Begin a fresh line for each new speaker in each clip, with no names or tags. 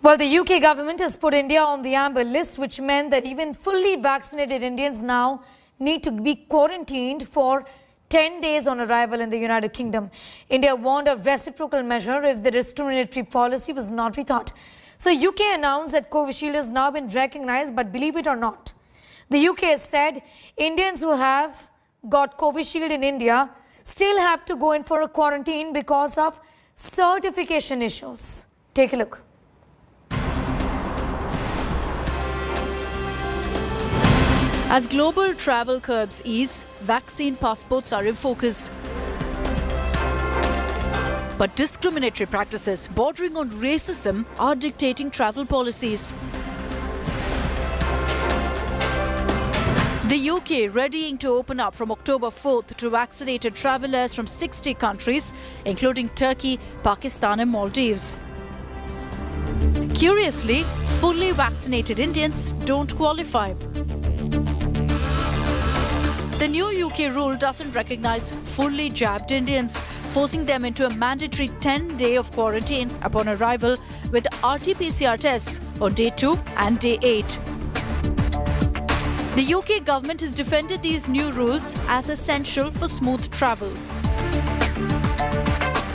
Well, the UK government has put India on the amber list, which meant that even fully vaccinated Indians now need to be quarantined for 10 days on arrival in the United Kingdom. India warned of reciprocal measure if the discriminatory policy was not rethought. So UK announced that Covishield has now been recognized, but believe it or not, the UK has said Indians who have got Covishield in India still have to go in for a quarantine because of certification issues. Take a look.
As global travel curbs ease, vaccine passports are in focus. But discriminatory practices bordering on racism are dictating travel policies. The UK readying to open up from October 4th to vaccinated travellers from 60 countries, including Turkey, Pakistan and Maldives. Curiously, fully vaccinated Indians don't qualify. The new UK rule doesn't recognise fully jabbed Indians, forcing them into a mandatory 10-day of quarantine upon arrival with RT-PCR tests on day 2 and day 8. The UK government has defended these new rules as essential for smooth travel.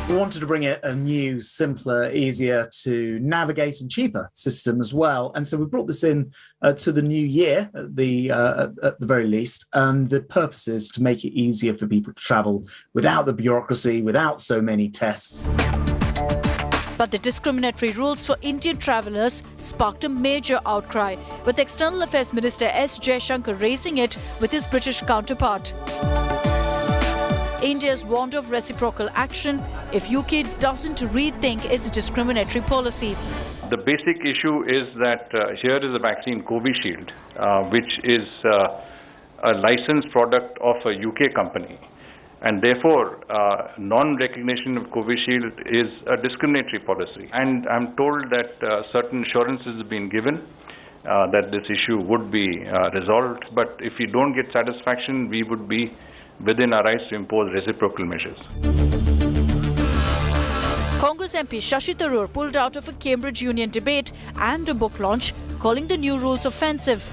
We wanted to bring a new, simpler, easier to navigate and cheaper system as well. And so we brought this in to the new year at the very least. And the purpose is to make it easier for people to travel without the bureaucracy, without so many tests.
But the discriminatory rules for Indian travellers sparked a major outcry, with External Affairs Minister S. Jaishankar raising it with his British counterpart. India's warned of reciprocal action if UK doesn't rethink its discriminatory policy.
The basic issue is that here is a vaccine, Covishield, which is a licensed product of a UK company. And therefore, non-recognition of Covishield is a discriminatory policy. And I'm told that certain assurances have been given that this issue would be resolved. But if we don't get satisfaction, we would be within our rights to impose reciprocal measures.
Congress MP Shashi Tharoor pulled out of a Cambridge Union debate and a book launch, calling the new rules offensive.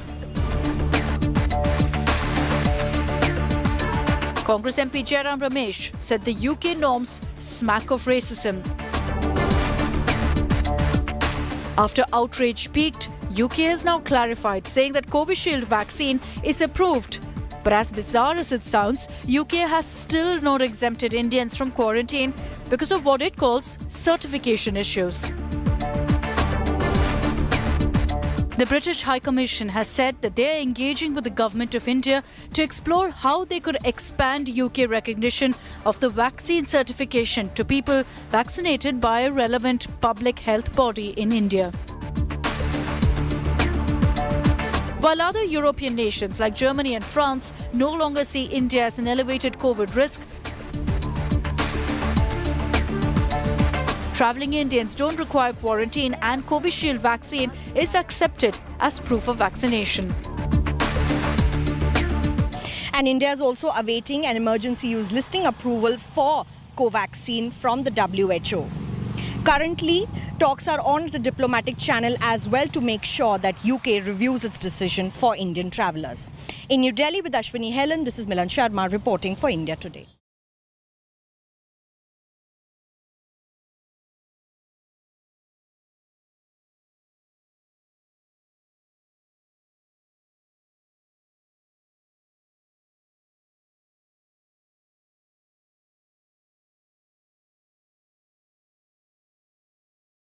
Congress MP Jairam Ramesh said the UK norms smack of racism. After outrage peaked, UK has now clarified, saying that Covishield vaccine is approved. But as bizarre as it sounds, UK has still not exempted Indians from quarantine because of what it calls certification issues. The British High Commission has said that they are engaging with the Government of India to explore how they could expand UK recognition of the vaccine certification to people vaccinated by a relevant public health body in India. While other European nations like Germany and France no longer see India as an elevated COVID risk, travelling Indians don't require quarantine and Covishield vaccine is accepted as proof of vaccination.
And India is also awaiting an emergency use listing approval for Covaxin from the WHO. Currently, talks are on the diplomatic channel as well to make sure that UK reviews its decision for Indian travellers. In New Delhi with Ashwini Helen, this is Milan Sharma reporting for India Today.